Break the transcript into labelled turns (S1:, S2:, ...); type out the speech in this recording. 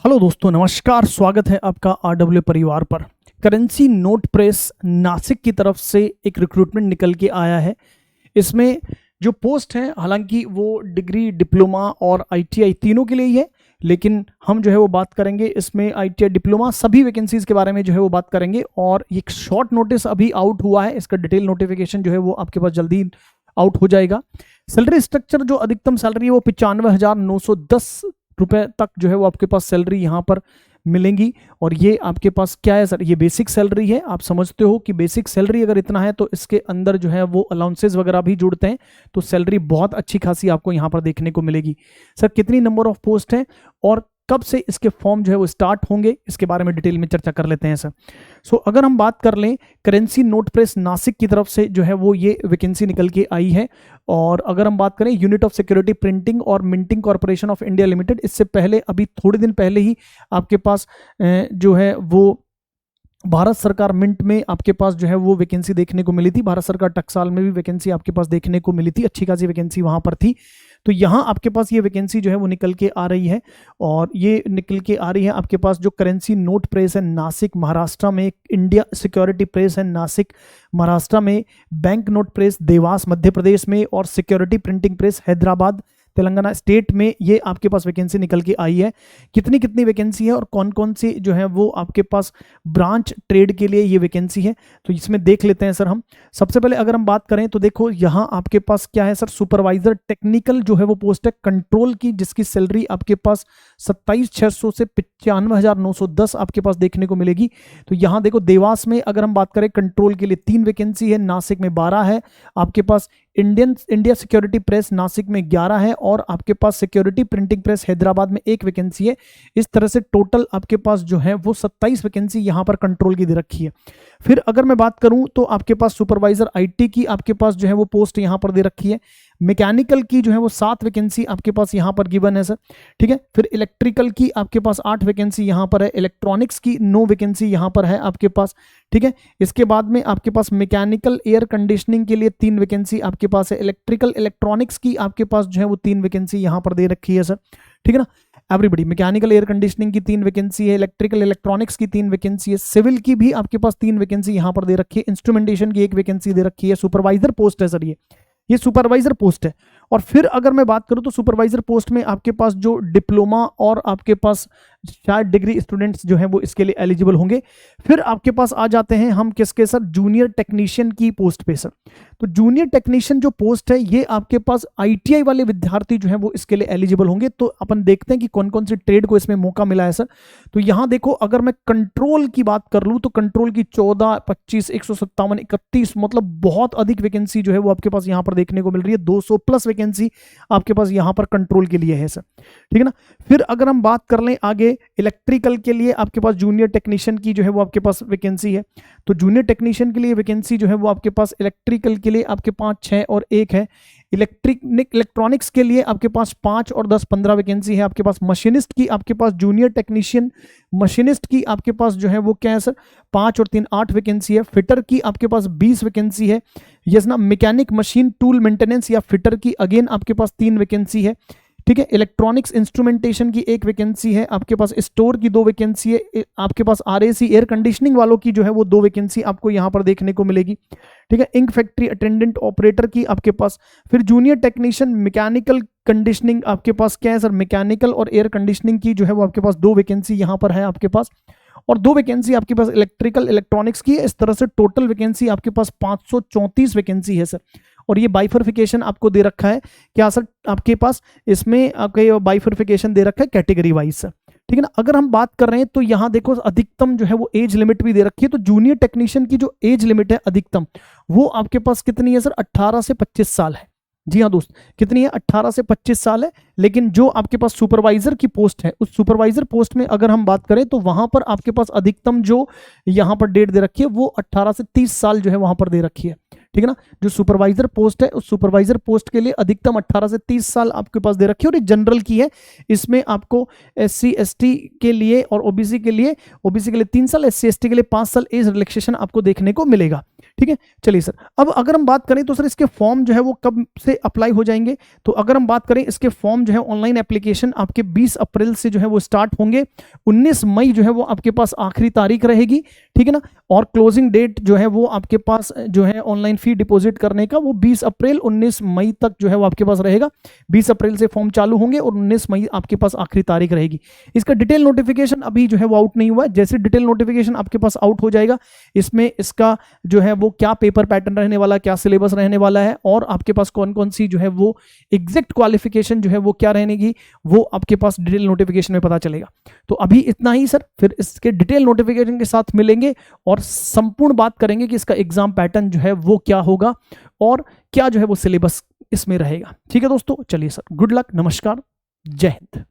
S1: Hello दोस्तों, नमस्कार। स्वागत है आपका आरडब्ल्यू परिवार पर। करेंसी नोट प्रेस नासिक की तरफ से एक रिक्रूटमेंट निकल के आया है। इसमें जो पोस्ट है, हालांकि वो डिग्री, डिप्लोमा और आईटीआई तीनों के लिए ही है, लेकिन हम जो है वो बात करेंगे इसमें आईटीआई डिप्लोमा सभी वैकेंसीज के बारे में जो है वो बात करेंगे। और एक शॉर्ट नोटिस अभी आउट हुआ है, इसका डिटेल नोटिफिकेशन जो है वो आपके पास जल्दी आउट हो जाएगा। सैलरी स्ट्रक्चर, जो अधिकतम सैलरी है वो 95,910 रुपए तक जो है वो आपके पास सैलरी यहाँ पर मिलेंगी। और ये आपके पास क्या है सर, ये बेसिक सैलरी है। आप समझते हो कि बेसिक सैलरी अगर इतना है तो इसके अंदर जो है वो अलाउंसेस वगैरह भी जुड़ते हैं, तो सैलरी बहुत अच्छी खासी आपको यहाँ पर देखने को मिलेगी। सर कितनी नंबर ऑफ पोस्ट है और कब से इसके फॉर्म जो है वो स्टार्ट होंगे, इसके बारे में डिटेल में चर्चा कर लेते हैं सर। सो अगर हम बात कर लें, करेंसी नोट प्रेस नासिक की तरफ से जो है वो ये वैकेंसी निकल के आई है। और अगर हम बात करें यूनिट ऑफ सिक्योरिटी प्रिंटिंग और minting corporation of India limited, इससे पहले अभी थोड़े दिन पहले ही आपके पास जो है वो भारत सरकार मिंट में आपके पास जो है वो वैकेंसी देखने को मिली थी। भारत सरकार टकसाल में भी वैकेंसी आपके पास देखने को मिली थी, अच्छी खासी वैकेंसी वहां पर थी। तो यहाँ आपके पास ये वैकेंसी जो है वो निकल के आ रही है। और ये निकल के आ रही है आपके पास जो करेंसी नोट प्रेस है नासिक महाराष्ट्र में, इंडिया सिक्योरिटी प्रेस है नासिक महाराष्ट्र में, bank note press Dewas Madhya Pradesh में, और security printing press Hyderabad Telangana state में ये आपके पास वैकेंसी निकल के आई है। कितनी कितनी वैकेंसी है और कौन कौन सी जो है वो आपके पास ब्रांच ट्रेड के लिए ये वैकेंसी है, तो इसमें देख लेते हैं सर हम। सबसे पहले अगर हम बात करें तो देखो यहाँ आपके पास क्या है सर, सुपरवाइजर टेक्निकल जो है वो पोस्ट है कंट्रोल की, जिसकी सैलरी आपके पास 27,600 से 95,910 आपके पास देखने को मिलेगी। तो यहाँ देखो देवास में अगर हम बात करें कंट्रोल के लिए 3 वैकेंसी है, नासिक में 12 है, आपके पास इंडिया सिक्योरिटी प्रेस नासिक में 11 है, और आपके पास सिक्योरिटी प्रिंटिंग प्रेस हैदराबाद में 1 वैकेंसी है। इस तरह से टोटल आपके पास जो है वो 27 वैकेंसी यहां पर कंट्रोल की दे रखी है। फिर अगर मैं बात करूं तो आपके पास सुपरवाइजर आईटी की आपके पास जो है वो पोस्ट यहां पर दे रखी है। मैकेनिकल की जो है वो 7 वैकेंसी आपके पास यहां पर गिवन है सर, ठीक है। फिर इलेक्ट्रिकल की आपके पास 8 वैकेंसी यहां पर है, इलेक्ट्रॉनिक्स की 9 वैकेंसी यहां पर है आपके पास, ठीक है। इसके बाद में आपके पास मैकेनिकल एयर कंडीशनिंग के लिए 3 वैकेंसी आपके पास है, इलेक्ट्रिकल इलेक्ट्रॉनिक्स की आपके पास जो है वो 3 वैकेंसी यहां पर दे रखी है सर, ठीक है ना। एवरीबडी, मैकेनिकल एयर कंडीशनिंग की 3 वैकेंसी है, इलेक्ट्रिकल इलेक्ट्रॉनिक्स की 3 वैकेंसी है, सिविल की भी आपके पास 3 वैकेंसी यहां पर दे रखी है, इंस्ट्रूमेंटेशन की 1 वैकेंसी दे रखी है। सुपरवाइजर पोस्ट है सर, ये सुपरवाइजर पोस्ट है। और फिर अगर मैं बात करूं तो सुपरवाइजर पोस्ट में आपके पास जो डिप्लोमा और आपके पास शायद डिग्री स्टूडेंट्स जो हैं वो इसके लिए एलिजिबल होंगे। फिर आपके पास आ जाते हैं हम किसके सर, जूनियर टेक्नीशियन की पोस्ट पे सर। तो जूनियर टेक्नीशियन जो पोस्ट है ये आपके पास आईटीआई वाले विद्यार्थी जो हैं वो इसके लिए एलिजिबल होंगे। तो अपन देखते हैं कि कौन कौन सी ट्रेड को इसमें मौका मिला है सर। तो यहां देखो, अगर मैं कंट्रोल की बात कर लूं तो कंट्रोल की 14, 25, 157, 31, मतलब बहुत अधिक वैकेंसी जो है वो आपके पास यहां पर देखने को मिल रही है। 200 प्लस वैकेंसी आपके पास यहां पर कंट्रोल के लिए है सर, ठीक है ना। फिर अगर हम बात कर लें आगे, इलेक्ट्रिकल के लिए आपके पास जूनियर टेक्नीशियन की जो है वो आपके पास वैकेंसी है। तो जूनियर टेक्नीशियन के लिए वैकेंसी जो है वो आपके पास इलेक्ट्रिकल के लिए आपके 5, 6 और 1 है। इलेक्ट्रॉनिक्स के लिए आपके पास 5 और 10, 15 वैकेंसी है आपके पास। मशीनिस्ट की आपके पास जूनियर टेक्नीशियन मशीनिस्ट की आपके पास जो है वो क्या है सर, 5 और 3, 8 वैकेंसी है। फिटर की आपके पास 20 वैकेंसी है। यस ना। मैकेनिक मशीन टूल मेंटेनेंस या फिटर की अगेन आपके पास 3 वैकेंसी है, ठीक है। इलेक्ट्रॉनिक्स इंस्ट्रूमेंटेशन की 1 वैकेंसी है आपके पास। स्टोर की 2 वैकेंसी है आपके पास। आरएसी एयर कंडीशनिंग वालों की जो है वो 2 वैकेंसी आपको यहां पर देखने को मिलेगी, ठीक है। इंक फैक्ट्री अटेंडेंट ऑपरेटर की आपके पास। फिर जूनियर टेक्नीशियन मैकेनिकल कंडीशनिंग आपके पास क्या है सर, मैकेनिकल और एयर कंडीशनिंग की जो है वो आपके पास 2 वैकेंसी यहां पर है आपके पास, और 2 वैकेंसी आपके पास इलेक्ट्रिकल इलेक्ट्रॉनिक्स की है। इस तरह से टोटल वैकेंसी आपके पास 534 वैकेंसी है सर। और ये बाइफर्फिकेशन आपको दे रखा है क्या सर, आपके पास इसमें आपका बाइफर्फिकेशन दे रखा है कैटेगरी वाइज सर, ठीक है ना। अगर हम बात कर रहे हैं तो यहाँ देखो अधिकतम जो है वो एज लिमिट भी दे रखी है। तो जूनियर टेक्नीशियन की जो एज लिमिट है अधिकतम, वो आपके पास कितनी है सर, 18 से 25 साल है। जी हाँ दोस्त, कितनी है, 18 से 25 साल है। लेकिन जो आपके पास सुपरवाइजर की पोस्ट है, उस सुपरवाइजर पोस्ट में अगर हम बात करें तो वहां पर आपके पास अधिकतम जो यहां पर डेट दे रखी है वो 18 से 30 साल जो है वहां पर दे रखी है, ठीक है ना। जो सुपरवाइजर पोस्ट है उस सुपरवाइजर पोस्ट के लिए अधिकतम 18 से 30 साल आपके पास दे रखी है। और ये जनरल की है, इसमें आपको SC ST के लिए और OBC के लिए 3 साल, SC ST के लिए 5 साल एज रिलैक्सेशन आपको देखने को मिलेगा। ठीक है, चलिए सर, अब अगर हम बात करें तो सर इसके फॉर्म जो है वो कब से अप्लाई हो जाएंगे? तो अगर हम बात करें इसके फॉर्म जो है ऑनलाइन एप्लीकेशन आपके 20 अप्रैल से जो है वो स्टार्ट होंगे, 19 मई जो है वो आपके पास आखिरी तारीख रहेगी, ठीक है ना, और क्लोजिंग डेट जो है वो आपके पास जो है ऑनलाइन फी डिपॉजिट करने का वो 20 अप्रैल 19 मई तक जो है वो आपके पास रहेगा। 20 अप्रैल से फॉर्म चालू होंगे और 19 मई आपके पास आखिरी तारीख रहेगी। इसका डिटेल नोटिफिकेशन अभी जो है वो आउट नहीं हुआ है, जैसे डिटेल नोटिफिकेशन आपके पास आउट हो जाएगा, इसमें इसका जो है वो क्या पेपर पैटर्न रहने वाला है, क्या सिलेबस रहने वाला है, और आपके पास कौन कौन सी जो है वो एग्जैक्ट क्वालिफिकेशन जो है वो क्या रहेगी, वो आपके पास डिटेल नोटिफिकेशन में पता चलेगा। तो अभी इतना ही सर, फिर इसके डिटेल नोटिफिकेशन के साथ मिलेंगे और संपूर्ण बात करेंगे कि इसका एग्जाम पैटर्न जो है वो क्या होगा और क्या जो है वो सिलेबस इसमें रहेगा। ठीक है दोस्तों, चलिए सर, गुड लक, नमस्कार, जय हिंद।